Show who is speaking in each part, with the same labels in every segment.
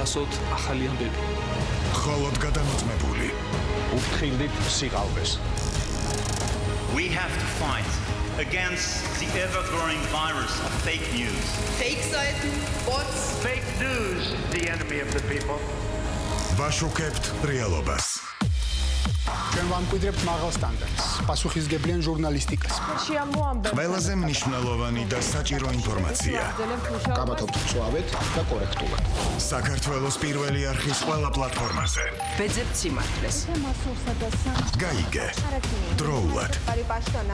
Speaker 1: დავასოთ ახალი ამბები.
Speaker 2: მხოლოდ გადამოწმებული.
Speaker 3: უფრთხილდით სიყალბეს.
Speaker 4: We have to fight against the ever-growing virus of fake news.
Speaker 5: Fake Seiten, bots.
Speaker 3: Fake news, the enemy of the people.
Speaker 2: ვაშუქებთ რეალობას.
Speaker 6: ჩვენ ვამკვიდრებთ მაღალ სტანდარტს, პასუხისმგებლიან ჟურნალისტიკას.
Speaker 2: ყველაზე მნიშვნელოვანი და საჭირო ინფორმაცია.
Speaker 6: გაბათობთ მწვავედ და კორექტულად.
Speaker 2: საქართველოს პირველი არხის ყველა პლატფორმაზე.
Speaker 5: ვეძებთ სიმართლეს.
Speaker 2: გაიგე. დროულად.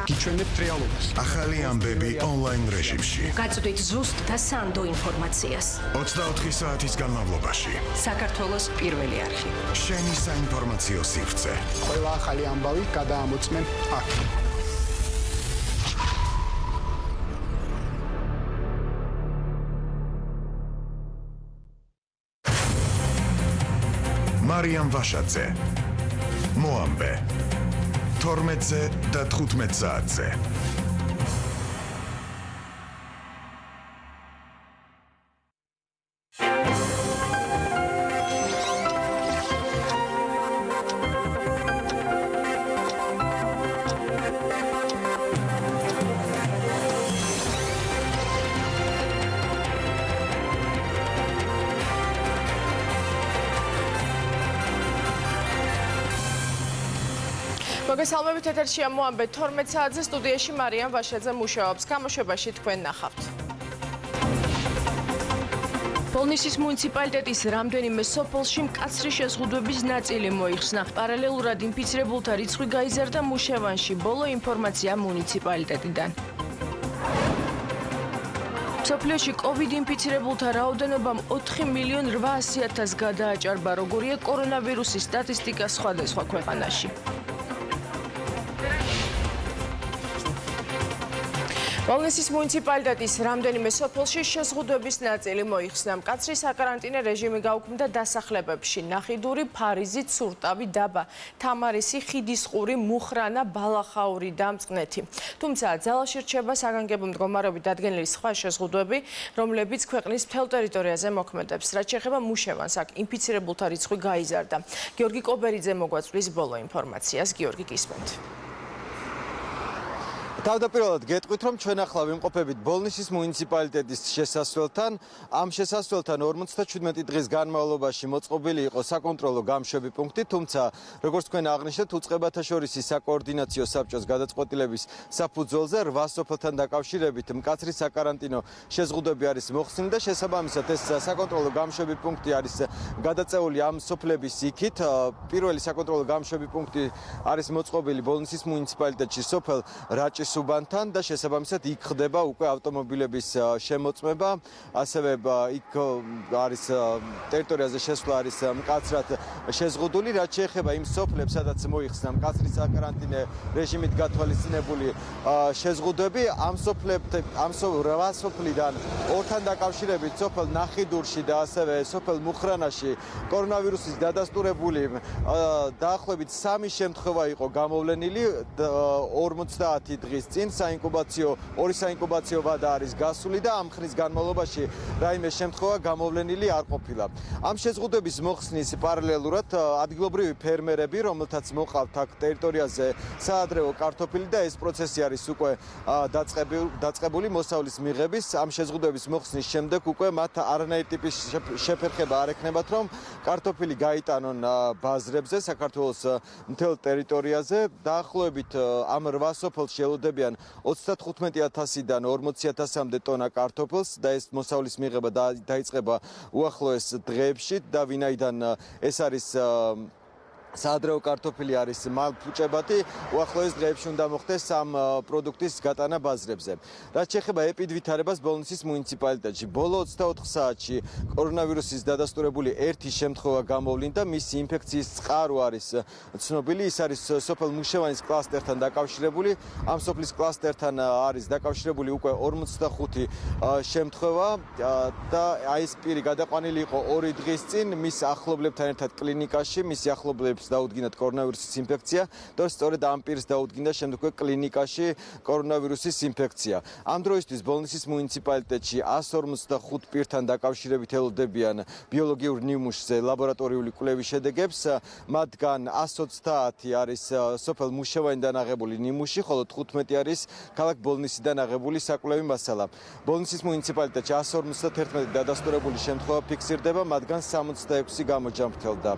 Speaker 6: გიჩვენებთ რეალობას.
Speaker 2: ახალი ამბები ონლაინ რეჟიმში.
Speaker 5: გაწვდით ზუსტ და სანდო ინფორმაციას.
Speaker 2: 24 საათის განმავლობაში.
Speaker 5: საქართველოს პირველი არხი.
Speaker 2: შენი საინფორმაციო სივრცე.
Speaker 6: ყველა ახალი ამბავი გადაამოწმენ აქ.
Speaker 2: მარიამ ვაშაძე. მოამბე. 12-ზე და 15 საათზე.
Speaker 7: მოგესალმებით, ეთერშია მოამბე 12 საათზე სტუდიაში მარიამ ვაშაძე მუშაობს. გამოშვებაში თქვენ ნახავთ. ბოლნისის მუნიციპალიტეტის რამდენიმე სოფელში მკაცრი შეზღუდვების ნაწილი მოიხსნა. პარალელურად ინფიცირებულთა რიცხვი გაიზარდა მუშევანში. ბოლო ინფორმაცია მუნიციპალიტეტიდან. სოფლიოში COVID ინფიცირებულთა რაოდენობამ 4.800.000 გადააჭარბა. როგორია კორონავირუსის სტატისტიკა სხვადასხვა ქვეყანაში. ბოლნისის მუნიციპალიტეტის რამდენიმე სოფელში შეზღუდვების ნაწილი მოიხსნა. მკაცრი საკარანტინო რეჟიმი გაუქმდა დასახლებებში. ნახიდური, ფარიზი, ცურტავი, დაბა, თამარისი, ხიდისყური, მუხრანა, ბალახაური და მწყნეთი. თუმცა ძალაში რჩება საგანგებო მდგომარეობით დადგენილი სხვა შეზღუდვები, რომლებიც ქვეყნის მთელ ტერიტორიაზე მოქმედებს. რაც შეეხება მუშევანს, აქ ინფიცირებულთა რიცხვი გაიზარდა. გიორგი კობერიძე მოგვაწვდის ბოლო ინფორმაციას. გიორგი, გისმენთ.
Speaker 8: თავდაპირველად გეტყვით, რომ ჩვენ ახლა ვიმყოფებით ბოლნისის მუნიციპალიტეტის შესასვლელთან. ამ შესასვლელთან 57 დღის განმავლობაში მოწყობილი იყო საკონტროლო გამშვები პუნქტი, თუმცა როგორც თქვენ აღნიშნეთ, უწყებათა შორის საკოორდინაციო საბჭოს გადაწყვეტილების საფუძველზე 8 სოფელთან დაკავშირებით მკაცრი საკარანტინო შეზღუდვები არის მოხსნილი და შესაბამისად ეს საკონტროლო გამშვები პუნქტი არის გადაწეული ამ სოფლების იქით. პირველი საკონტროლო გამშვები პუნქტი არის მოწყობილი ბოლნისის მუნიციპალიტეტში სოფელ რაჭის უბანთან და შესაბამისად იქ ხდება უკვე ავტომობილების შემოწმება, ასევე იქ არის ტერიტორიაზე შესვლა არის მკაცრად შეზღუდული, რაც შეეხება იმ სოფლებს, სადაც მოიხსნა მკაცრი საკარანტინო რეჟიმით გათვალისწინებული შეზღუდვები, ამ 8 სოფლიდან ორთან დაკავშირებით სოფელ ნახიდურში და ასევე სოფელ მუხრანაში კორონავირუსის დადასტურებული დაახლოებით 3 შემთხვევა იყო გამოვლენილი 50 დღის წინ ორი საინკუბაციო ვადა არის გასული და ამ ხნის განმავლობაში რაიმე შემთხვევა გამოვლენილი არ ყოფილა. ამ შეზღუდვების მოხსნის პარალელურად ადგილობრივი ფერმერები, რომელთაც მოყავთ აქ ტერიტორიაზე საადრეო კარტოფილი და ეს პროცესი არის უკვე დაწყებული მოსავლის მიღების. ამ შეზღუდვების მოხსნის შემდეგ უკვე მათ არანაირი ტიპის შეფერხება არ ექნებათ, რომ კარტოფილი გაიტანონ ბაზრებზე საქართველოს მთელ ტერიტორიაზე. დაახლოებით ამ 8 სოფელში ელოდებიან 35,000-დან 40,000-მდე ტონა კარტოფილს და ეს მოსავლის მიღება დაიწყება უახლოეს დღეებში და ვინაიდან ეს არის საადრეო კარტოფილი არის მალფუჭებადი, უახლოეს დღეებში უნდა მოხდეს ამ პროდუქტის გატანა ბაზრებზე. რაც შეეხება ეპიდვითარებას ბოლნისის მუნიციპალიტეტში, ბოლო 24 საათში კორონავირუსის დადასტურებული ერთი შემთხვევა გამოვლინდა, მისი ინფექციის წყარო არის ცნობილი, ის არის სოფელ მუშევანის კლასტერთან დაკავშირებული. ამ სოფლის კლასტერთან არის დაკავშირებული უკვე 45 შემთხვევა და აი ეს პირი გადაყვანილი იყო 2 დღის წინ მის ახლობლებთან ერთად კლინიკაში, მისი ახლობლები პირებს დაუდგინათ კორონავირუსის ინფექცია და სწორედ ამ პირს დაუდგინდა შემდგომი კლინიკაში კორონავირუსის ინფექცია. ამ დროისთვის ბოლნისის მუნიციპალიტეტში 155 პირთან დაკავშირებით ელოდებიან ბიოლოგიურ ნიმუშზე ლაბორატორიული კვლევის შედეგებს. მათგან 130 არის სოფელ მუშევანიდან აღებული ნიმუში, ხოლო 15 არის ქალაქ ბოლნისიდან აღებული საკვლევი მასალა. ბოლნისის მუნიციპალიტეტში 151 დადასტურებული შემთხვევა ფიქსირდება, მათგან 66 გამოჯამრთელდა.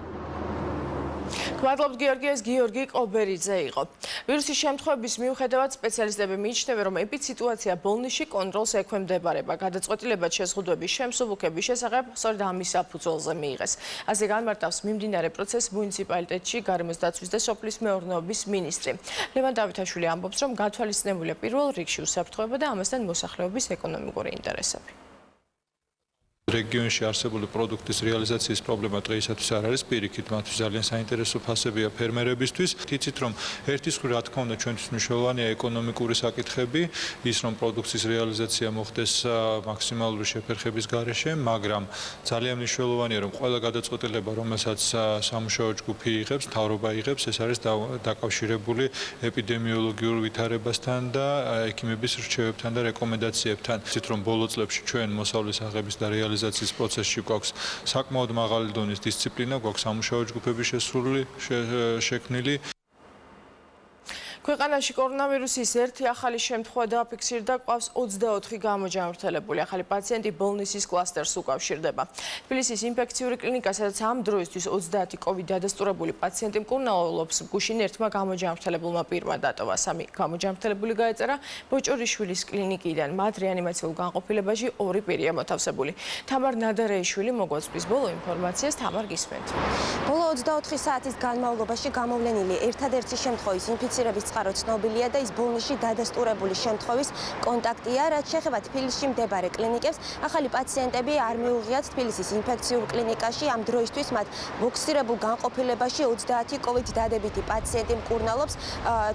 Speaker 7: მადლობთ გიორგი ყობერიძე იყო. ვირუსის შემთხვევების მიუხედავად სპეციალისტები მიიჩნევენ, რომ ეპიციტუაცია ბოლნისში კონტროლს ექვემდებარება. გადაწყვეტილებად შეზღუდვების შემსუბუქების შესახებ სწორედ ამის საფუძველზე მიიღეს. ასე განმარტავს მიმდინარე პროცესს მუნიციპალიტეტში გარემოს დაცვის და სოფლის მეურნეობის მინისტრი. ლევან დავითაშვილი ამბობს, რომ გათვალისწინებულია პირველ რიგში უსაფრთხოება და ამასთან მოსახლეობის ეკონომიკური ინტერესები.
Speaker 1: რეგიონში არსებული პროდუქტის რეალიზაციის პრობლემა დღეისათვის არ არის პირიქით, მათთვის ძალიან საინტერესო ფასებია ფერმერებისთვის. იცით, რომ ერთის მხრივ, რა თქმა უნდა, ჩვენთვის მნიშვნელოვანია ეკონომიკური საკითხები, ის რომ პროდუქციის რეალიზაცია მოხდეს მაქსიმალური შეფერხების გარეშე, მაგრამ ძალიან მნიშვნელოვანია, რომ ყველა გადაწყვეტილება, რომელსაც სამუშაო ჯგუფი იღებს, მთავრობა იღებს, ეს არის დაკავშირებული ეპიდემიოლოგიურ ვითარებასთან და ექიმების რჩევებთან და რეკომენდაციებთან. იცით, რომ ბოლო წლებში ჩვენ მოსავლის აღების და რეალიზაციის პროცესში გვაქვს საკმაოდ მაღალი დონის დისციპლინა, გვაქვს სამუშაო ჯგუფები შექმნილი.
Speaker 7: ქვეყანაში კორონავირუსის ერთი ახალი შემთხვევა დააფიქსირდა, ყავს 24 გამოჯამრთელებული. ახალი პაციენტი ბოლნისის კლასტერს უკავშირდება. თბილისის ინფექციური კლინიკა, სადაც ამ დროისთვის 30 COVID დადასტურებული პაციენტი მკურნალობს, გუშინ ერთმა გამოჯამრთელებულმა პირმა დატოვა. 3 გამოჯამრთელებული გაეწერა ბოჭორიშვილის კლინიკიდან. მათ რეანიმაციულ განყოფილებაში 2 პირია მოთავსებული. თამარ ნადარეიშვილი მოგვაწვდის ბოლო ინფორმაციას. თამარ, გისმენთ.
Speaker 9: ბოლო 24 საათის განმავლობაში გამოვლენილი ერთადერთი შემთხვევის ინფიცირების წყარო ცნობილია და ის ბოლნისში დადასტურებული შემთხვევის კონტაქტია, რაც შეეხება თბილისში მდებარე კლინიკებს. ახალი პაციენტები არ მიუღიათ თბილისის ინფექციურ კლინიკაში. ამ დროისთვის მათ ბოქსირებულ განყოფილებაში 30 COVID დადებითი პაციენტი მკურნალობს.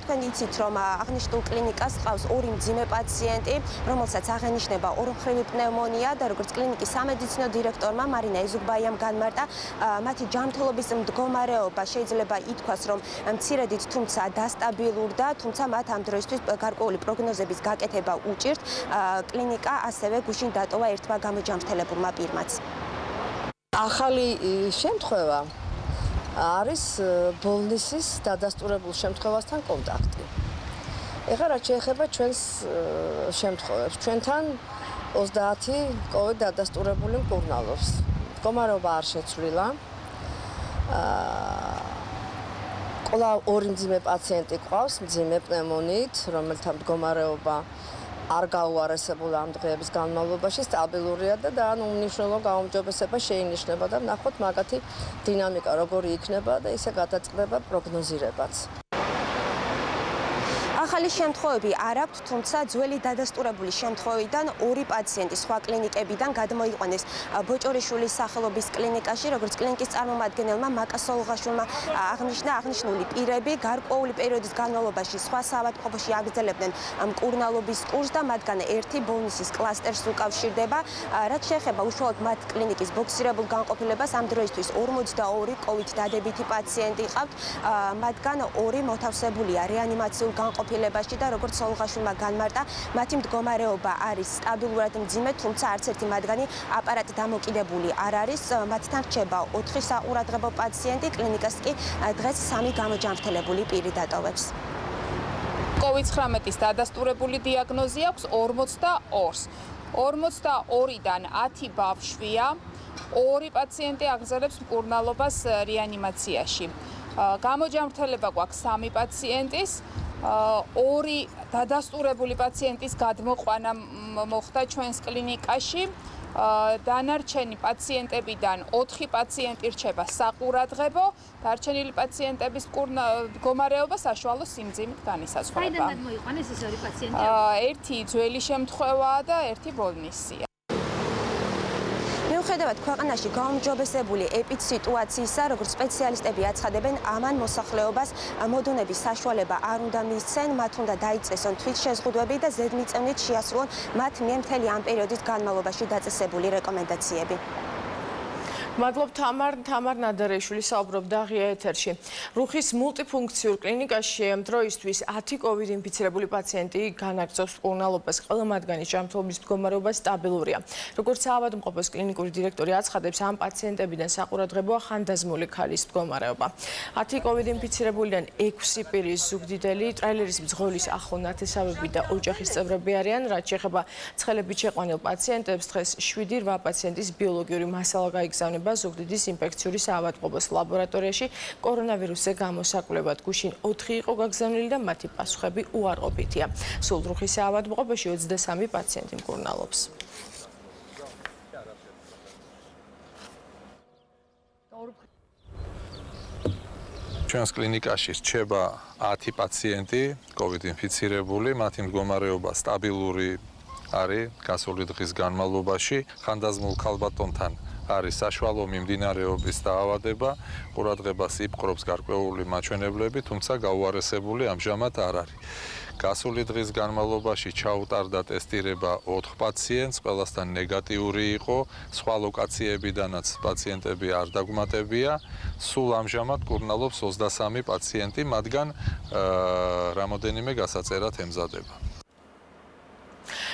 Speaker 9: თქვენ იცით, რომ აღნიშნულ კლინიკას ჰყავს 2 მძიმე პაციენტი, რომელსაც აღენიშნება ორმხრივი პნევმონია და როგორც კლინიკის სამედიცინო დირექტორმა მარინა ეზუგბაიამ განმარტა, მათი ჯანმრთელობის მდგომარეობა შეიძლება ითქვას, რომ მცირედით, თუმცა დასტაბილურდა, თუმცა მათ ამ დროისთვის გარკვეული პროგნოზების გაკეთება უჭირთ. კლინიკა ასევე გუშინ დატოვა ერთმა გამოჯამრთელებულმა პირმაც.
Speaker 10: ახალი შემთხვევა არის ბოლნისის დადასტურებულ შემთხვევასთან კონტაქტი. ეხლა რაც შეეხება ჩვენს შემთხვევებს, ჩვენთან 30 COVID დადასტურებული მკურნალობს. მდგომარეობა არ შეცვლილა. კვლავ 2 მძიმე პაციენტი ყავს მძიმე პნევმონიით, რომელთა მდგომარეობა არ გაუარესებულა ამ დღეების განმავლობაში, სტაბილურია და უმნიშვნელო გაუმჯობესება შეინიშნება და ვნახოთ მაგათი დინამიკა როგორი იქნება და ისე გადაწყდება პროგნოზირებაც.
Speaker 9: ახალი შემთხვევები არ აქვთ, თუმცა ძველი დადასტურებული შემთხვევიდან 2 პაციენტი სხვა კლინიკებიდან გადმოიყვანეს ბოჭორიშვილის სახელობის კლინიკაში, როგორც კლინიკის წარმომადგენელმა მაკასოლღაშვილმა აღნიშნა, აღნიშნული პირები გარკვეული პერიოდის განმავლობაში სხვა საავადმყოფოში აგრძელებდნენ მკურნალობის კურსს და მათგან ერთი ბოლნისის კლასტერს უკავშირდება. რაც შეეხება უშუალოდ მათ კლინიკის ბოქსირებულ განყოფილებას, ამ დროისთვის 42 COVID დადებითი პაციენტი ყავთ, მათგან 2 მოთავსებულია რეანიმაციულ განყოფილებაში და როგორც სოლღაშვილმა განმარტა, მათი მდგომარეობა არის სტაბილურად მძიმე, თუმცა არც ერთი მათგანი აპარატ დამოკიდებული არ არის. მათთან რჩება 4 საყურადღებო პაციენტი, კლინიკას კი დღეს 3 გამოჯანმრთელებული პირი დატოვებს.
Speaker 11: COVID-19-ის დადასტურებული დიაგნოზი აქვს 42-ს. 42-დან 10 ბავშვია, 2 პაციენტი აგრძელებს მკურნალობას რეანიმაციაში. გამოჯანმრთელება გვაქვს 3 პაციენტის. 2 დადასტურებული პაციენტის გადმოყვანა მოხდა ჩვენს კლინიკაში. დანარჩენი პაციენტებიდან 4 პაციენტი რჩება საყურადღებო, დარჩენილი პაციენტების მდგომარეობა საშუალო სიმძიმით განისაზღვრება.
Speaker 12: საიდან გადმოიყვანეს ეს 2 პაციენტი?
Speaker 11: ერთი ძველი შემთხვევაა და ერთი ბოლნისია.
Speaker 9: მიუხედავად ქვეყანაში გაუმჯობესებული ეპიდსიტუაციისა, როგორც სპეციალისტები აცხადებენ, ამან მოსახლეობას მოდონების საშუალება არ უნდა მისცენ, მათ უნდა დაიწყესონ თვითშეზღუდვები და ზედმიწევნით შეასრულონ მათ მიერ მთელი ამ პერიოდის განმავლობაში დაწესებული რეკომენდაციები.
Speaker 7: მადლობ თამარ ნადარეიშვილი საუბრობდა ღია ეთერში. რუხის მულტიფუნქციურ კლინიკაში ამ დროისთვის 10 COVID ინფიცირებული პაციენტი განაგრძობს მკურნალობას, ყველა მათგანის ჯანმრთელობის მდგომარეობა სტაბილურია. როგორც საავადმყოფოს კლინიკური დირექტორი აცხადებს, ამ პაციენტებიდან საყურადღებოა ხანდაზმული ქალის მდგომარეობა. 10 COVID ინფიცირებულიდან 6 პირის ზუგდიდელი, ტრაილერის მძღოლის ახლო ნათესავები და ოჯახის წევრები არიან. რაც შეეხება ცხელებით შეყვანილ პაციენტებს, დღეს 7-8 პაციენტის ბიოლოგიური მასალა გაიგზავნება ზუგდიდის ინფექციური საავადმყოფოს ლაბორატორიაში. კორონავირუსზე გამოსაკვლევად გუშინ 4 იყო გაგზავნილი და მათი პასუხები უარყოფითია. სულ რუხის საავადმყოფოში 23 პაციენტი მკურნალობს.
Speaker 13: ჩვენს კლინიკაში რჩება 10 პაციენტი COVID ინფიცირებული, მათი მდგომარეობა სტაბილური არის გასული დღის განმავლობაში. ხანდაზმულ ქალბატონთან არის საშუალო მიმდინარეობის დაავადება, ყურადღებას იპყრობს გარკვეული მაჩვენებლები, თუმცა გაუარესებული ამჟამად არ არის. გასული დღის განმავლობაში ჩაუტარდა ტესტირება 4 პაციენტს, ყველასთან ნეგატიური იყო, სხვა ლოკაციებიდანაც პაციენტები არ დაგმატებია. სულ ამჟამად მკურნალობს 23 პაციენტი, მათგან რამოდენიმე გასაწერად ემზადება.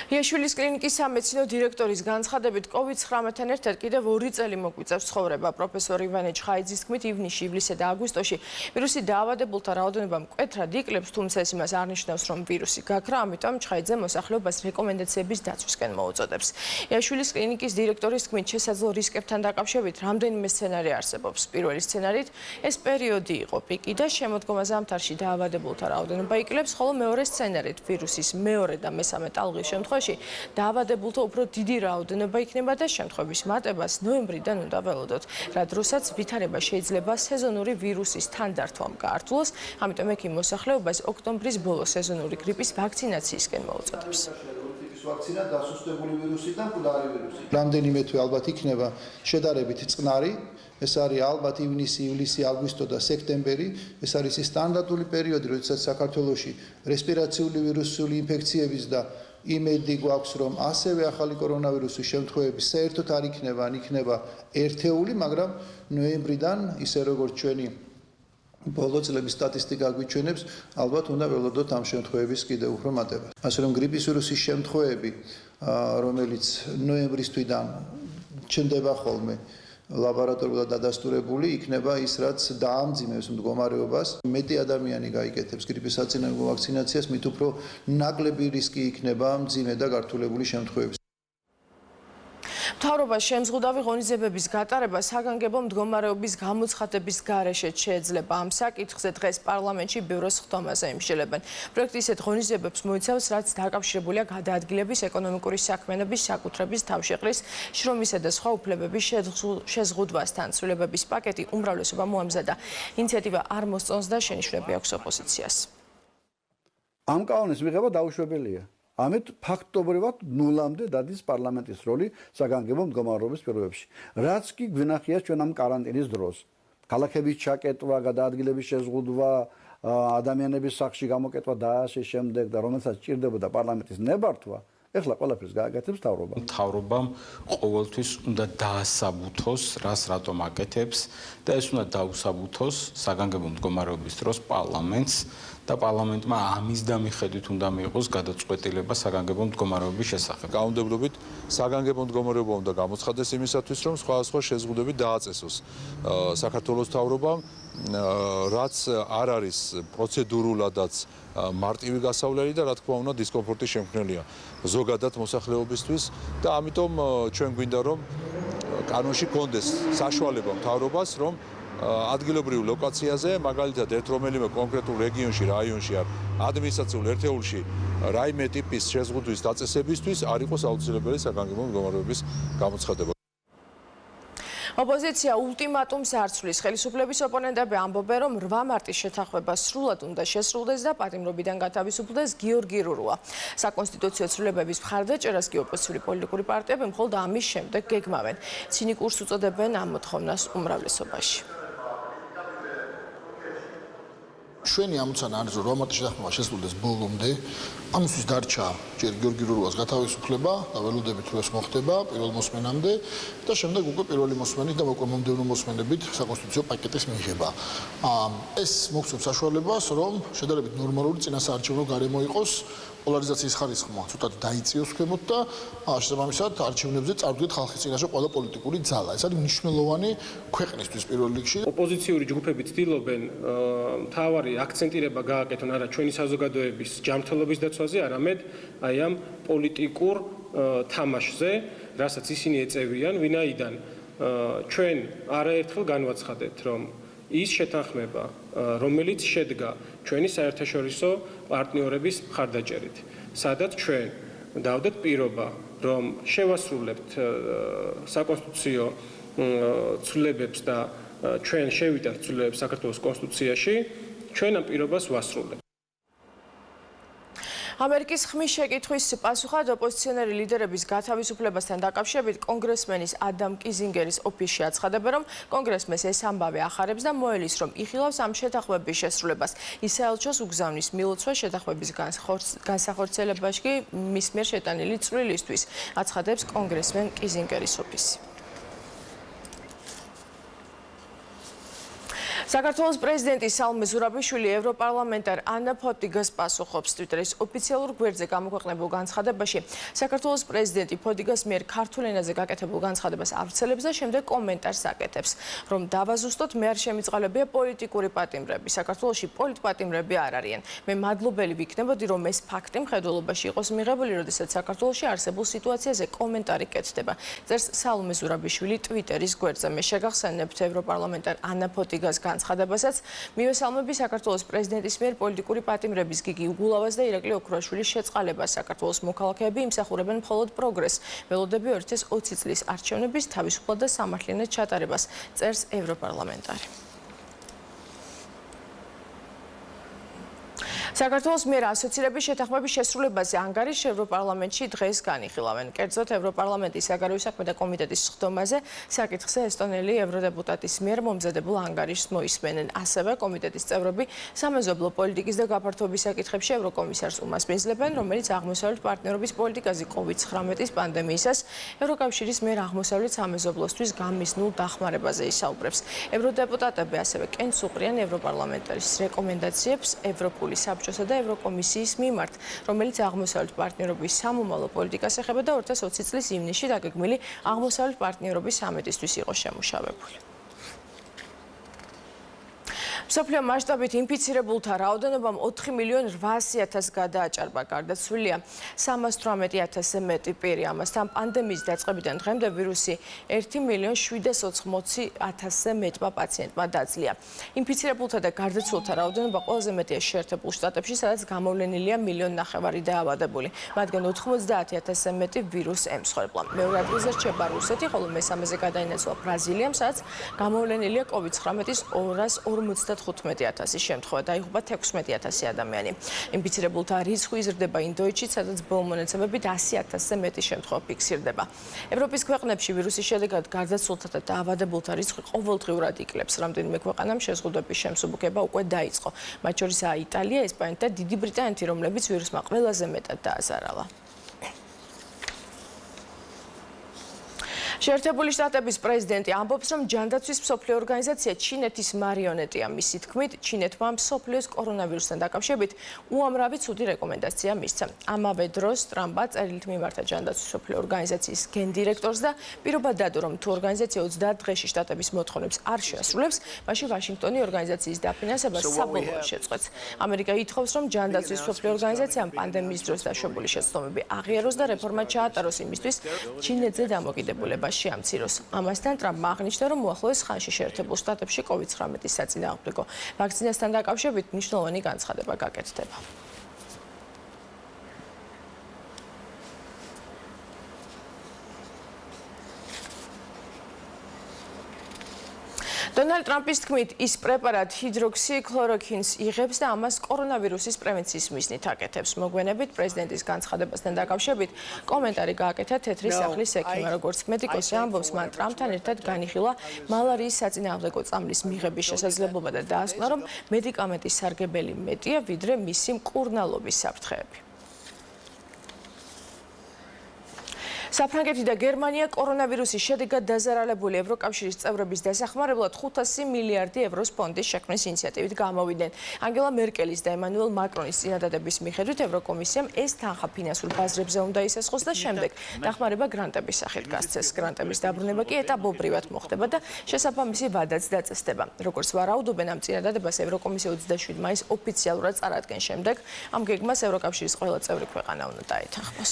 Speaker 7: იაშვილის კლინიკის სამედიცინო დირექტორის განცხადებით, COVID-19-თან ერთად კიდევ 2 წელი მოგვიწევს ცხოვრება. პროფესორ ივანე ჩხაიძის თქმით, ივნისში, ივლისსა და აგვისტოში ვირუსი დაავადებულთა რაოდენობა მკვეთრად იკლებს, თუმცა ეს იმას არ ნიშნავს, რომ ვირუსი გაქრა, ამიტომ ჩხაიძე მოსახლეობას რეკომენდაციების დაცვისკენ მოუწოდებს. იაშვილის კლინიკის დირექტორის თქმით, შესაძლო რისკებთან დაკავშირებით რამდენიმე სცენარი არსებობს. პირველი სცენარით ეს პერიოდი იყო პიკი და შემოდგომა ზამთარში დაავადებულთა რაოდენობა იკლებს, ხოლო მეორე სცენარით ვირუსის მეორე და მესამე ტალღის შემთხვევაში დაავადებულთა უფრო დიდი რაოდენობა იქნება და შემთხვევების მატებას ნოემბრიდან უნდა ველოდოთ, რა დროსაც ვითარება შეიძლება სეზონური ვირუსის თანდართვამ გაართულოს, ამიტომ ექიმ მოსახლეობას ოქტომბრის ბოლოს სეზონური გრიპის ვაქცინაციისკენ მოუწოდებს.
Speaker 14: ვაქცინა დასუსტებული ვირუსი და მკვდარი ვირუსი. რამდენიმე თვე ალბათ იქნება შედარებით წყნარი. ეს არის ალბათ ივნისი, ივლისი, აგვისტო და სექტემბერი. ეს არის ის სტანდარტული პერიოდი, როდესაც საქართველოში რესპირაციული ვირუსული ინფექციების და იმედი გვაქვს, რომ ასევე ახალი კორონავირუსის შემთხვევები საერთოდ არ იქნება, ან იქნება ერთეული, მაგრამ ნოემბრიდან, ისე როგორც ჩვენი ბოლო წლების სტატისტიკა გვიჩვენებს, ალბათ უნდა ველოდოთ ამ შემთხვევების კიდევ უფრო მატებას. ასე რომ გრიპის ვირუსის შემთხვევები, რომელიც ნოემბრის თვიდან ჩნდება ხოლმე ლაბორატორიულად დადასტურებული, იქნება ის, რაც დაამძიმებს მდგომარეობას. მეტი ადამიანი გაიკეთებს გრიპის საწინააღმდეგო ვაქცინაციას, მით უფრო ნაკლები რისკი იქნება მძიმე და გართულებული შემთხვევების.
Speaker 7: მთავრობას შემზღუდავი ღონისძიებების გატარება საგანგებო მდგომარეობის გამოცხადების გარეშე შეეძლება. ამ საკითხზე დღეს პარლამენტში ბიუროს ხდომაზე იმსჯელებენ. პროექტი ისეთ ღონისძიებებს მოიცავს, რაც დაკავშირებულია გადაადგილების, ეკონომიკური საქმიანობის, საკუთრების თავშეყრის, შრომისა და სხვა უფლებების შეზღუდვასთან. ცვლილებების პაკეტი უმრავლესობა მოამზადა. ინიციატივა არ მოსწონს და შენიშვნები აქვს ოპოზიციას.
Speaker 15: ამ კანონის მიღება დაუშვებელია. ამით ფაქტობრივად ნულამდე დადის პარლამენტის როლი საგანგებო მდგომარეობის პირობებში. რაც კი გვინახია ჩვენ ამ კარანტინის დროს. ქალაქების ჩაკეტვა, გადაადგილების შეზღუდვა, ადამიანების სახლში გამოკეტვა და ასე შემდეგ და რომელსაც ჭირდებოდა პარლამენტის ნებართვა, ეხლა ყველაფერს გააკეთებს მთავრობა.
Speaker 16: მთავრობამ ყოველთვის უნდა დაასაბუთოს, რას რატომ აკეთებს და ეს უნდა დაუსაბუთოს საგანგებო მდგომარეობის დროს პარლამენტს და პარლამენტმა ამის და მიხედვით უნდა მიიღოს გადაწყვეტილება საგანგებო მდგომარეობის შესახებ.
Speaker 17: გაუმდებლობით საგანგებო მდგომარეობა უნდა გამოცხადდეს იმისათვის, რომ სხვადასხვა შეზღუდვები დააწესოს საქართველოს მთავრობამ, რაც არ არის პროცედურულადაც მარტივი გასავლელი და რა თქმა უნდა დისკომფორტის შემქმნელია ზოგადად მოსახლეობისთვის და ამიტომ ჩვენ გვინდა რომ კანონში კონდეს საშუალება მთავრობას, რომ ადგილობრივ ლოკაციაზე, მაგალითად ერთ რომელიმე კონკრეტულ რეგიონში, რაიონში ან ადმინისტრაციულ ერთეულში რაიმე ტიპის შეზღუდვის დაწესებისთვის არ იყოს აუცილებელი საგანგებო მდგომარეობის გამოცხადება.
Speaker 7: ოპოზიცია ულტიმატუმს არ ცვლის. ხელისუფლების ოპონენტები ამბობენ, რომ 8 მარტის შეთანხმება სრულად უნდა შესრულდეს და პატიმრობიდან გათავისუფლდეს გიორგი რურუა. საკონსტიტუციო ცვლილებების მხარდაჭერას კი ოპოზიციური პოლიტიკური პარტიები მხოლოდ ამის შემდეგ გეგმავენ. ცინიკურს უწოდებენ ამ მოთხოვნას უმრავლესობაში.
Speaker 14: ჩვენი ამოცანა არის რომ რომატის შეთანხმება შესრულდეს ბოლომდე. ამისთვის დარჩა ჯერ გიორგი რურვას გათავისუფლება და ველოდებით რომ ეს მოხდება პირველ მოსმენამდე და შემდეგ უკვე პირველი მოსმენით და უკვე მომდევნო მოსმენებით საკონსტიტუციო პაკეტის მიღება. ეს მოგცემს საშუალებას რომ შედარებით ნორმალური წინასაარჩევნო გარემო იყოს, პოლარიზაციის ხარისხმა ცოტათი დაიწიოს ქვემოთ და შესაბამისად არჩევნებზე წარდგეთ ხალხის წინაშე ყველა პოლიტიკური ძალა. ეს არის მნიშვნელოვანი ქვეყნისთვის პირველ რიგში.
Speaker 18: ოპოზიციური ჯგუფები ცდილობენ მთავარი აქცენტირება გააკეთონ არა ჩვენი საზოგადოების ჯანმრთელობის დაცვაზე, არამედ აი ამ პოლიტიკურ თამაშზე, რასაც ისინი ეწევიან, ვინაიდან ჩვენ არაერთხელ განვაცხადებთ, რომ ის შეთანხმება, რომელიც შედგა ჩვენი საერთაშორისო პარტნიორების მხარდაჭერით, სადაც ჩვენ დავდეთ პირობა, რომ შევასრულებთ საკონსტიტუციო ცვლილებებს და ჩვენ შევიდართ ცვლილებებს საქართველოს კონსტიტუციაში, ჩვენ ამ პირობას ვასრულებთ.
Speaker 7: ამერიკის ხმის შეკითხვის პასუხად ოპოზიციონერი ლიდერების გათავისუფლებასთან დაკავშირებით კონგრესმენის ადამ კიზინგერის ოფისში აცხადება, რომ კონგრესმენს ეს ამბავი ახარებს და მოელის, რომ იხილავს ამ შეთანხმების შესრულებას. ის საელჩოს უგზავნის მილოცვა შეთანხმების განსახორციელებაში მის მიერ შეტანილი წვლილისთვის, აცხადებს კონგრესმენ კიზინგერის ოფისი. საქართველოს პრეზიდენტი სალომე ზურაბიშვილი ევროპარლამენტარ ანა ფოტიგას პასუხობს Twitter-ის ოფიციალურ გვერდზე გამოქვეყნებულ განცხადებაში. საქართველოს პრეზიდენტი ფოტიგას მიერ ქართულ ენაზე გაკეთებულ განცხადებას ავრცელებს და შემდეგ კომენტარს აკეთებს, რომ დავაზუსტოთ, მე არ შემიწყალებია პოლიტიკური პატიმრები. საქართველოში პოლიტპატიმრები არ არიან. მე მადლობელი ვიქნებოდი, რომ ეს ფაქტი მხედველობაში იყოს მიღებული, როდესაც საქართველოში არსებულ სიტუაციაზე კომენტარი კეთდება. წერს სალომე ზურაბიშვილი Twitter-ის გვერდზე. მე შეგახსენებთ ევროპარლამენტარ ანა ფოტიგას განცხადებასაც, მივესალმები საქართველოს პრეზიდენტის მიერ პოლიტიკური პატიმრების გიგი უგულავას და ირაკლი ოქროაშვილის შეწყალებას. საქართველოს მოქალაქეები იმსახურებენ მხოლოდ პროგრესს. ველოდები 2020 წლის არჩევნების თავისუფლად და სამართლიანად ჩატარებას, წერს ევროპარლამენტარი. საქართველოს მიერ ასოცირების შეთანხმების შესრულებაზე ანგარიშს ევროპარლამენტში დღეს განიხილავენ. კერძოდ ევროპარლამენტის საგარეო საქმეთა კომიტეტის სხდომაზე საკითხზე ესტონელი ევროდეპუტატის მიერ მომზადებულ ანგარიშს მოისმენენ. ასევე კომიტეტის წევრები სამეზობლო პოლიტიკის და გაფართოების საკითხებში ევროკომისარს უმასპინძლებენ, რომელიც აღმოსავლეთ პარტნიორობის პოლიტიკაზე COVID-19 პანდემიისას ევროკავშირის მიერ აღმოსავლეთ სამეზობლოსთვის გამიზნულ დახმარებაზე ისაუბრებს. ევროდეპუტატები ასევე კენს უყრიან ევროპარლამენტარის რეკომენდაციებს ევროპული საბჭოსა და ევროკომისიის მიმართ, რომელიც აღმოსავლეთ პარტნიორობის სამომავლო პოლიტიკას ეხება და 2020 წლის ივნისში დაგეგმილი აღმოსავლეთ პარტნიორობის სამიტისთვის იყო შემუშავებული. მსოფლიო მასშტაბით ინფიცირებულთა რაოდენობამ 4.800.000 გადააჭარბა, გარდაცვლილია 318.000-ზე მეტი პირი. ამასთან პანდემიის დაწყებიდან დღემდე ვირუსი 1.780.000-ზე მეტმა პაციენტმა დაძლია. ინფიცირებულთა და გარდაცვლილთა რაოდენობა ყველაზე მეტია შეერთებულ შტატებში, სადაც გამოვლენილია 1.5 მილიონი დაავადებული. მათგან 90.000-ზე მეტი ვირუსს ემსხვერპლა. მეორე ადგილზე რჩება რუსეთი, ხოლო მესამეზე გადაინაცვლა ბრაზილიამ, სადაც გამოვლენილია COVID-19-ის 255.000 შემთხვევა, დაიღუპა 16.000 ადამიანი. ინფიცირებულთა რიცხვი იზრდება ინდოეთში, სადაც ბოლო მონაცემებით 100.000-ზე მეტი შემთხვევა ფიქსირდება. ევროპის ქვეყნებში ვირუსის შედეგად გარდაცვლილთა და დაავადებულთა რიცხვი ყოველდღიურად იკლებს. რამდენიმე ქვეყანამ შეზღუდვების შემსუბუქება უკვე დაიწყო. მათ შორისაა იტალია, ესპანეთი და დიდი ბრიტანეთი, რომლებიც ვირუსმა ყველაზე მეტად დააზარალა. შეერთებული შტატების პრეზიდენტი ამბობს, რომ ჯანდაცვის მსოფლიო ორგანიზაცია ჩინეთის მარიონეტია. მისი თქმით, ჩინეთმა მსოფლიოს კორონავირუსთან დაკავშირებით უამრავი ცუდი რეკომენდაცია მისცა. ამავე დროს ტრამპმა წერილით მიმართა ჯანდაცვის მსოფლიო ორგანიზაციის გენდირექტორს და პირობა დადო, რომ თუ ორგანიზაცია 30 დღეში შტატების მოთხოვნებს არ შეასრულებს, მაშინ ვაშინგტონი ორგანიზაციის დაფინანსებას საბოლოოდ შეწყვეტს. ამერიკა ითხოვს, რომ ჯანდაცვის მსოფლიო ორგანიზაციამ პანდემიის დროს დაშვებული შეცდომები აღიაროს და რეფორმა ჩაატაროს იმისთვის, ჩინეთზე დამოკიდებულება შეამციროს. ამასთან ტრამპმა აღნიშნა, რომ უახლოეს ხანში შეერთებულ შტატებში COVID-19-ის საწინააღმდეგო ვაქცინასთან დაკავშირებით მნიშვნელოვანი განცხადება გაკეთდება. დონალდ ტრამპის თქმით, ის პრეპარატ ჰიდროქსიკლოროქინს იღებს და ამას კორონავირუსის პრევენციის მიზნით აკეთებს. მოგვიანებით პრეზიდენტის განცხადებასთან დაკავშირებით კომენტარი გააკეთა თეთრი სახლის ექიმმა, როგორც მედიკოსი ამბობს, მან ტრამპთან ერთად განიხილა მალარიის საწინააღმდეგო წამლის მიღების შესაძლებლობა და დაასკვნა, რომ მედიკამენტის სარგებელი მეტია, ვიდრე მისი მკურნალობის საფრთხეები. საფრანგეთი და გერმანია კორონავირუსის შედეგად დაზარალებული ევროკავშირის წევრების დასახმარებლად 500 მილიარდი ევროს ფონდის შექმნის ინიციატივით გამოვიდნენ. ანგელა მერკელის და ემანუელ მაკრონის წინადადების მიხედვით ევროკომისიამ ეს თანხა ფინანსურ ბაზრებზე უნდა ისესხოს და შემდეგ დახმარება გრანტების სახით გასცეს. გრანტების დაბრუნება კი ეტაპობრივად მოხდება და შესაბამისი ვადაც დაწესდება. როგორც ვარაუდობენ, ამ წინადადებას ევროკომისია 27 მაისს ოფიციალურად წარადგენს. შემდეგ ამ გეგმას ევროკავშირის ყველა წევრი ქვეყანა უნდა დაეთანხმოს.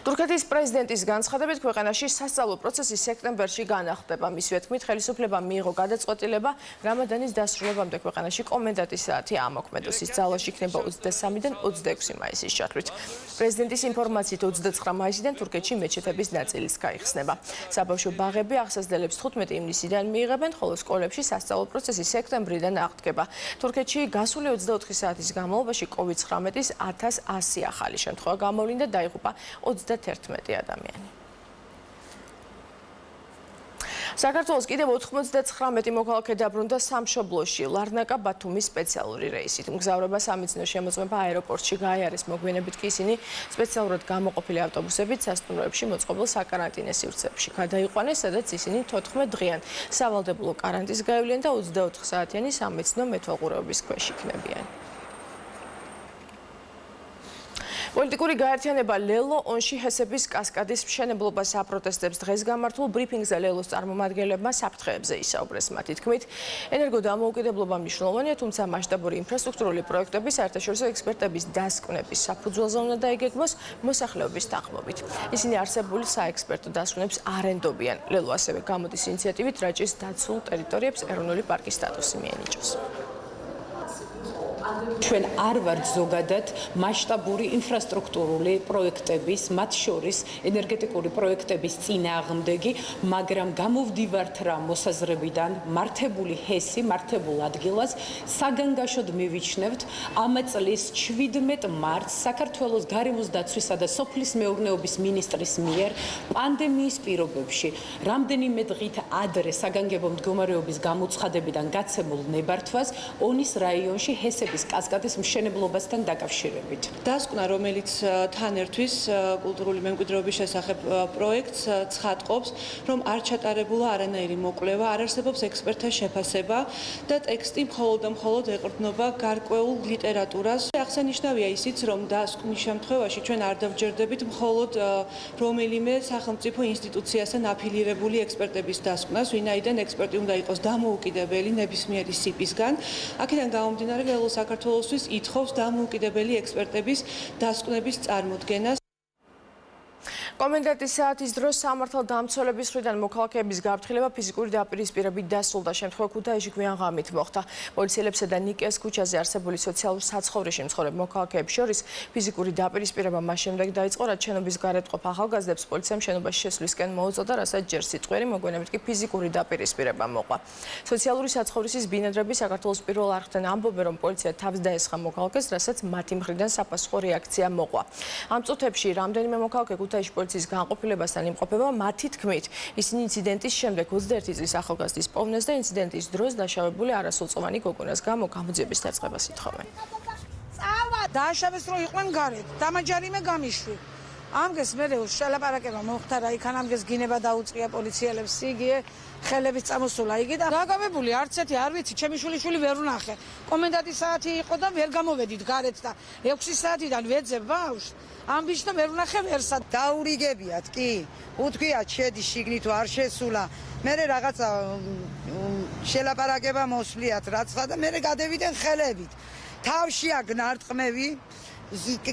Speaker 7: თურქეთის პრეზიდენტის განცხადებით ქვეყანაში სასწავლო პროცესი სექტემბერში განახლდება. მისივე თქმით, ხელისუფლებამ მიიღო გადაწყვეტილება რამადანის დასრულებამდე ქვეყანაში კომენდანტის საათი ამოქმედოს. ის ძალაში იქნება 23-დან 26 მაისის ჩათვლით. პრეზიდენტის ინფორმაციით 29 მაისიდან თურქეთში მეჩეთების ნაწილიც გაიხსნება. საბავშვო ბაღები აღსასდელებს 15 ივნისიდან მიიღებენ, ხოლო სკოლებში სასწავლო პროცესი სექტემბრიდან აღდგება. თურქეთში გასული 24 საათის განმავლობაში COVID-19-ის 1100 ახალი შემთხვევა გამოვლინდა და დაიღუპა 31 ადამიანი. საქართველოს კიდევ 99 მოქალაქე დაბრუნდა სამშობლოში ლარნაკა ბათუმის სპეციალური რეისით. მგზავრება სამეცნიერო შემოწმება აეროპორტში გაიარეს. მოგვიანებით კი ისინი სპეციალურად გამოყოფილი ავტობუსებით სასტუმროებში მოწყობილ საკარანტინე სივრცეებში გადაიყვანეს, სადაც ისინი 14 დღიან სავალდებულო კარანტინს გაივლიან და 24 საათიანი სამეცნიერო მეთვალყურეობის ქვეშ იქნებიან. პოლიტიკური გაერთიანება ლელო ონში ჰესების კასკადის მშენებლობას აპროტესტებს. დღეს გამართულ ბრიფინგზე ლელოს წარმომადგენლებმა საფრთხეებზე ისაუბრეს. მათი თქმით, ენერგოდამოუკიდებლობა მნიშვნელოვანია, თუმცა მასშტაბური ინფრასტრუქტურული პროექტები საერთაშორისო ექსპერტების დასკვნების საფუძველზე უნდა დაიგეგმოს მოსახლეობის თანხმობით. ისინი არსებული საექსპერტო დასკვნებს არ ენდობიან. ლელო ასევე გამოდის ინიციატივით, რაჭის დაცულ ტერიტორიებს ეროვნული პარკის სტატუსი მიენიჭოს.
Speaker 19: ჩვენ არ ვართ ზოგადად მასშტაბური ინფრასტრუქტურული პროექტების, მათ შორის ენერგეტიკული პროექტების წინააღმდეგი, მაგრამ გამოვდივართ რა მოსაზრებიდან მართებული ჰესი, მართებულ ადგილას საგანგაშოდ მივიჩნევთ ამ წლის 17 მარტს საქართველოს გარემოს დაცვისა და სოფლის მეურნეობის მინისტრის მიერ პანდემიის პირობებში რამდენიმე დღით ადრე საგანგებო მდგომარეობის გამოცხადებიდან გაცემულ ნებართვას ონის რაიონში ჰესების კასკადის მშენებლობასთან დაკავშირებით.
Speaker 20: დასკვნა, რომელიც თან ერთვის კულტურული მემკვიდრეობის შესახებ პროექტს, ცხადყოფს, რომ არ ჩატარებულა არანაირი მოკვლევა, არ არსებობს ექსპერტთა შეფასება და ტექსტი მხოლოდ ეყრდნობა გარკვეულ ლიტერატურას. აღსანიშნავია ისიც, რომ დასკვნის შემთხვევაში ჩვენ არ დავჯერდებით მხოლოდ რომელიმე სახელმწიფო ინსტიტუციასთან აფილირებული ექსპერტების დასკვნას, ვინაიდან ექსპერტი უნდა იყოს დამოუკიდებელი ნებისმიერი სიპისგან. აქედან გამომდინარე, საქართველოსთვის ითხოვს დამოუკიდებელი ექსპერტების დასკვნების წარმოდგენას.
Speaker 7: კომენდანტის საათის დროს სამართალდამცველების მხრიდან მოქალაქეების გაფრთხილება ფიზიკური დაპირისპირებით დასრულდა. შემთხვევა ქუთაისში გვიან ღამით მოხდა. პოლიციელებსა და ნიკეს ქუჩაზე არსებული სოციალურ საცხოვრისში მცხოვრებ მოქალაქეებს შორის ფიზიკური დაპირისპირება მას შემდეგ დაიწყო, რაც შენობის გარეთ მყოფ ახალგაზრდებს პოლიციამ შენობაში შესვლისკენ მოუწოდა, რასაც ჯერ სიტყვიერი, მოგვიანებით კი ფიზიკური დაპირისპირება მოყვა. სოციალური საცხოვრისის ბინადრები საქართველოს პირველ არხთან ამბობენ, რომ პოლიცია თავს დაესხა მოქალაქეს, რასაც მათი მხრიდან საფასუხო რეაქცია მოყვა. ამ წუთებში რამდენიმე მოქალაქე ქუთაისში პოლიციის განყოფილებასთან იმყოფება. მათი თქმით, ისინი ინციდენტის შემდეგ 21 წლის ახალგაზრდის პოვნეს და ინციდენტის დროს დაშავებული არასრულწლოვანი გოგონას გამო გამოძიების დაწყებას ითხოვენ.
Speaker 21: დააშავეს რომ იყვნენ გარეთ, დამაჯარიმე გამიშვი. ამგეს მე შელაპარაკება მოხდა რა, იქან ამგეს გინება დაუწყია პოლიციელებს, იგივე ხელების წამოსულა იგი და დაგავებული არც ერთი არ ვიცი, ჩემი შვილიშვილი ვერ ვნახე. კომენდანტის საათი იყო და ვერ გამოვედით გარეთ და 6 საათიდან ვეძებ ბავშვს. ამ ბიჭს და ვერ ვნახე ვერსად.
Speaker 22: დაურიგებიათ კი. უთქვიათ შედი შიგნით არ შესულა. მე რაღაცა შელაპარაკება მოსვლიათ რაცხა და მე გადევიდან ხელებით. თავშია გნარტყმევი,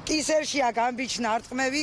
Speaker 22: კისერშია გამბიჩ ნარტყმევი.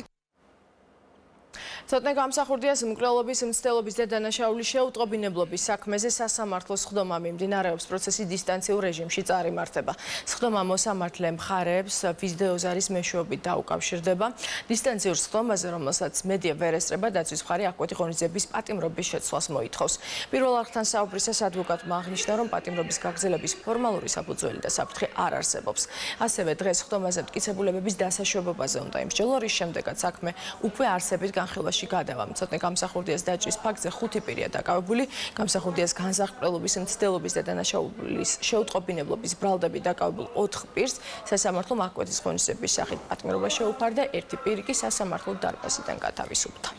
Speaker 7: ცოტნე გამსახურდია მკვლელობის, მცდელობის და დანაშაულის შეუტყობინებლობის საქმეზე სასამართლოს სხდომა მიმდინარეობს. პროცესი დისტანციურ რეჟიმში წარიმართება. სხდომა მოსამართლე მხარეებს ვიდეოზარის მეშვეობით დაუკავშირდება. დისტანციურ სხდომაზე, რომელსაც მედია ვერ ესწრება, დაცვის მხარე აკვეთი ღონისძიების პატიმრობის შეცვლას მოითხოვს. პირველ არხთან საუბრისას ადვოკატმა აღნიშნა, რომ პატიმრობის გაგრძელების ფორმალური საფუძველი და საფრთხე არ არსებობს. ასევე დღეს სხდომაზე მტკიცებულებების დასაშვებობაზე უნდა იმსჯელო, რის შემდეგაც საქმე უკვე არსებით განხილვაში გადავა. ცოტნე გამსახურდიას დაჭრის ფაქტზე 5 პირია დაკავებული. გამსახურდიას განსახმრელობის, მცდელობის და დანაშაულის შეუტყობინებლობის ბრალდები დაკავებულ 4 პირს სასამართლომ აკვეთის ღონისძიების სახით პატიმრობა შეუფარდა, ერთი პირი კი სასამართლო დარბაზიდან გათავისუფლდა.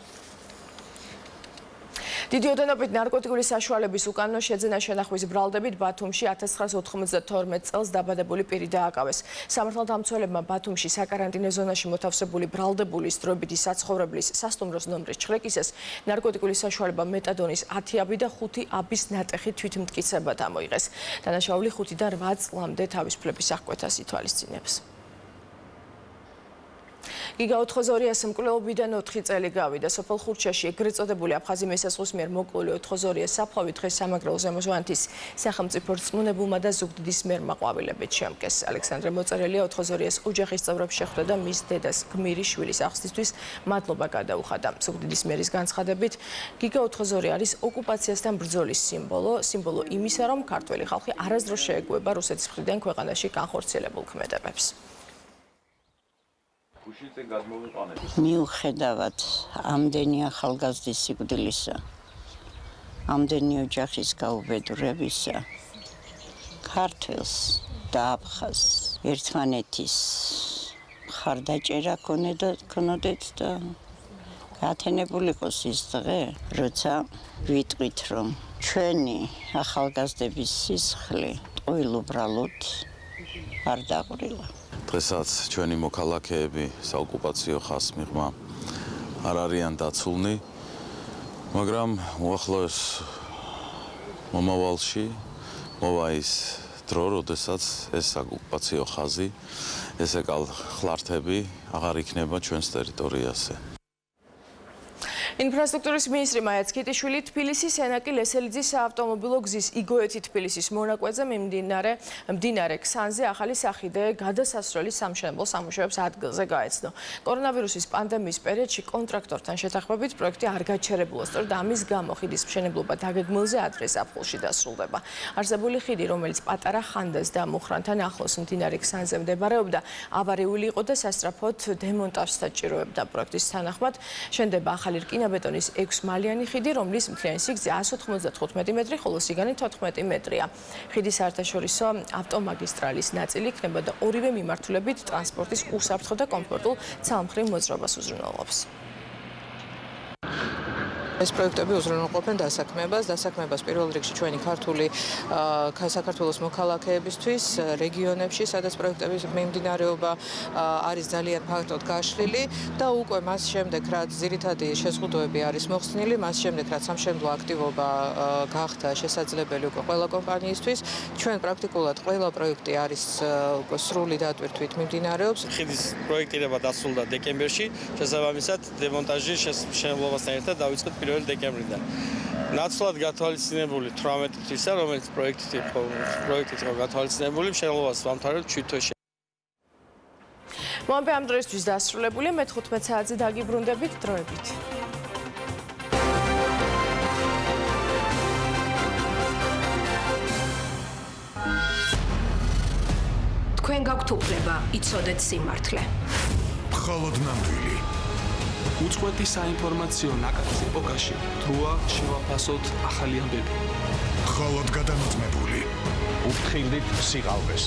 Speaker 7: დიდი ოდენობით ნარკოტიკული საშუალების უკანონო შეძენა შენახვის ბრალდებით ბათუმში 1992 წელს დაბადებული პირი დააკავეს. სამართალდამცველებმა ბათუმში საკარანტინო ზონაში მოთავსებული ბრალდებულის დროებითი საცხოვრებლის სასტუმროს ნომრის ჩხრეკისას ნარკოტიკული საშუალება მეტადონის 10 აბი და 5 აბის ნატეხი თვითმტკიცებად ამოიღეს. დანაშაული 5-დან 8 წლამდე თავისუფლების აღკვეთას ითვალისწინებს. გიგა ოთხოზორიას მკვლელობიდან 4 წელი გავიდა. სოფელ ხურჩაში ეგრეთ წოდებული აფხაზი მესასხლის მიერ მოკლული ოთხოზორიას საფლავი დღეს სამაგრელოზე მოზვანთის სახელმწიფო რწმუნებულმა და ზუგდიდის მერმა ყვავილებით შემკეს. ალექსანდრე მოწერელია ოთხოზორიას ოჯახის წევრებს შეხვდა და მის დედას გმირი შვილის აღზრდისთვის მადლობა გადაუხადა. ზუგდიდის მერის განცხადებით, გიგა ოთხოზორი არის ოკუპაციასთან ბრძოლის სიმბოლო იმისა, რომ ქართველი ხალხი არასდროს შეეგუება რუსეთის მხრიდან ქვეყანაში განხორციელებულ ქმედებებს.
Speaker 3: მიუხედავად ამდენი ახალგაზრდის სიკვდილისა, ამდენი ოჯახის გაუბედურებისა, ქართველს და აფხაზს ერთმანეთის მხარდაჭერა ქონოდეთ და გათენებული იყოს ის დღე, როცა ვიტყვით, რომ ჩვენი ახალგაზრდების სისხლი ტყუილ უბრალოდ არ დაყრილა.
Speaker 4: დღესაც ჩვენი მოქალაქეები საოკუპაციო ხაზს მიღმა არ არიან დაცულნი, მაგრამ უახლოეს მომავალში მოვა ის დრო, როდესაც ეს საოკუპაციო ხაზი, ეს ხლართები აღარ იქნება ჩვენს ტერიტორიაზე.
Speaker 7: ინფრასტრუქტურის მინისტრი მაია ცქიტიშვილი თბილისის ენაკი ლესელიძის საავტომობილო გზის იგოეთი თბილისის მონაკვეთზე მდინარე ქსანზე ახალი სახიდე გადასასვლელის სამშენებლო სამუშაოებს ადგილზე გაეცნო. კორონავირუსის პანდემიის პერიოდში კონტრაქტორთან შეთანხმებით პროექტი არ გაჩერებულა, სწორედ ამის გამო ხიდის მშენებლობა დაგეგმილზე ადრე ზაფხულში დასრულდება. არსებული ხიდი, რომელიც პატარა ხანდას და მუხრანთან ახლოს მდინარე ქსანზე მდებარეობდა, ავარიული იყო და სასწრაფოდ დემონტაჟს საჭიროებდა. პროექტის თანახმად შენდება ახალი რკინაბეტონის 6-მალიანი ხიდი, რომლის მთლიანი სიგრძე 195 მეტრი, ხოლო სიგანი 14 მეტრია. ხიდის საერთაშორისო ავტომაგისტრალის ნაწილი იქნება და ორივე მიმართულებით ტრანსპორტის უსაფრთხო და კომფორტულ ცალმხრივ მოძრაობას უზრუნველყოფს.
Speaker 23: ეს პროექტები უზრუნველყოფენ დასაქმებას პირველ რიგში ჩვენი ქართული საქართველოს მოქალაქეებისთვის რეგიონებში, სადაც პროექტების მიმდინარეობა არის ძალიან ფართოდ გაშლილი და უკვე მას შემდეგ, რაც ძირითადი შეზღუდვები არის მოხსნილი, მას შემდეგ, რაც სამშენებლო აქტივობა გახდა შესაძლებელი უკვე ყველა კომპანიისთვის, ჩვენ პრაქტიკულად ყველა პროექტი არის სრული დატვირთვით მიმდინარეობს.
Speaker 24: ხიდის პროექტირება დასრულდა დეკემბერში, შესაბამისად დემონტაჟი შემთხვევასთან ერთად დავიწყეთ დეკემბრიდან. ნაცვლად გათვალისწინებული 18 თვისა, რომელიც პროექტით იყო გათვალისწინებული, მშენებლობას ვამთავრებთ 7 თვეში.
Speaker 7: მომავე ამ დროისთვის დასრულებულია, მე 15 საათზე დაგიბრუნდებით დროებით.
Speaker 5: თქვენ გაქვთ უფლება იცოდეთ სიმართლე.
Speaker 2: მხოლოდ ნამდვილი.
Speaker 25: უწყვეტი საინფორმაციო ნაკადის ეპოქაში თრუა შევაფასოთ ახალი ამბები.
Speaker 2: მხოლოდ გადამოწმებული.
Speaker 25: უფრთხილდით სიყალბეს.